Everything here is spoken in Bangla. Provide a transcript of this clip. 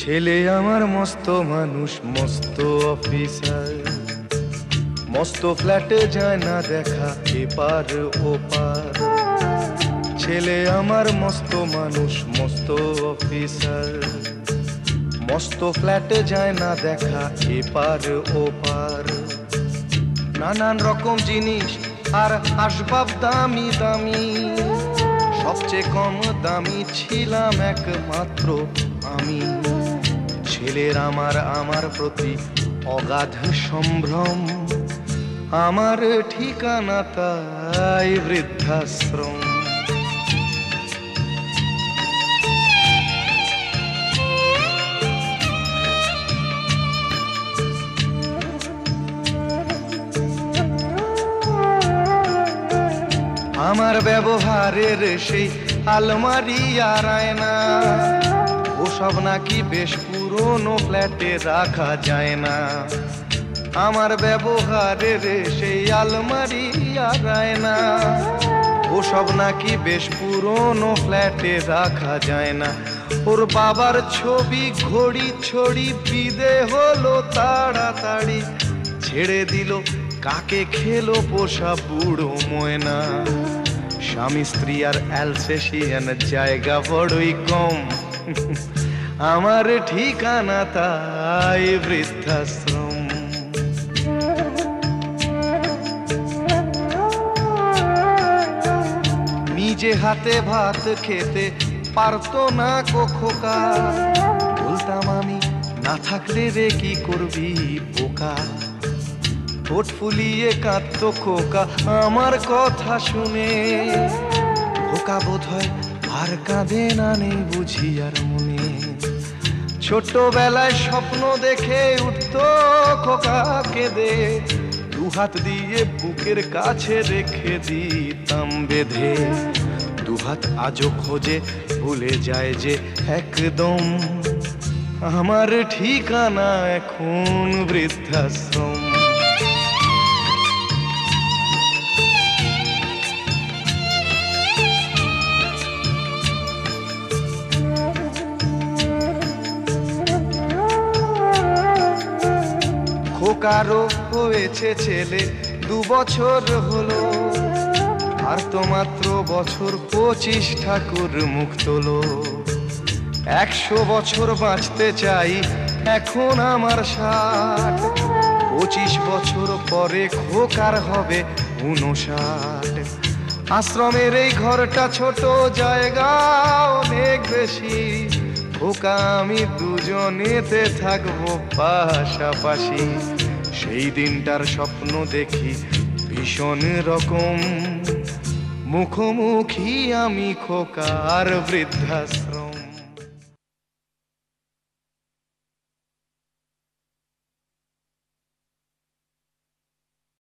ছেলে আমার মস্ত মানুষ, মস্ত অফিসার, মস্ত ফ্ল্যাটে যায় না দেখা এপার ওপার। ছেলে আমার মস্ত মানুষ, মস্ত অফিসার, মস্ত ফ্ল্যাটে যায় না দেখা এপার ওপার। নানান রকম জিনিস আর আসবাব দামি দামি, সবচেয়ে কম দামি ছিলাম একমাত্র আমি। ছেলের আমার প্রতি অগাধ সম্ভ্রম, আমার ঠিকানা তাই বৃদ্ধাশ্রম। আমার ব্যবহারের সেই আলমারি আর আয়না, ওসব নাকি বেশ পুরনো ফ্ল্যাটে রাখা যায় না। আমার ব্যবহারের সেই আলমারি আর আয়না, ওসব নাকি বেশ পুরনো ফ্ল্যাটে রাখা যায় না। ওর বাবার ছবি ঘড়ি ছড়ি বিদে হলো তাড়াতাড়ি, ছেড়ে দিল কাকে খেলো পোষা বুড়ো ময়না। স্বামী স্ত্রী আর অ্যালসেশিয়ান জায়গা বড়ই কম, আমার ঠিকানা তাই বৃদ্ধাশ্রম। নিজে হাতে ভাত খেতে পারতো না খোকা, বলতাম আমি না থাকলে রে কি করবি বোকা। ঠোঁট ফুলিয়ে কাঁদতো খোকা আমার কথা শুনে, খোকা বোধ হয় আর কাঁদে না, নেই বুঝি আর মনে। ছোটবেলায় স্বপ্ন দেখে উঠতো খোকা কেঁদে, দুহাত দিয়ে বুকের কাছে রেখে দিতাম বেঁধে। দুহাত আজও খোঁজে ভুলে যায় যে একদম, আমার ঠিকানা এখন বৃদ্ধাশ্রম। খোকারও হয়েছে ছেলে 2 বছর হলো, আর তো মাত্র বছর 25 ঠাকুর মুখ তোলো। 100 বছর বাঁচতে চাই এখন আমার 60, 25 বছর পরে খোকার হবে 59। আশ্রমের এই ঘরটা ছোট, জায়গা অনেক বেশি, খোকা আমি দুজনেতে থাকবো পাশাপাশি। সেই দিনটার স্বপ্ন দেখি ভীষণ রকম, মুখোমুখি আমি খোকার বৃদ্ধাশ্রম।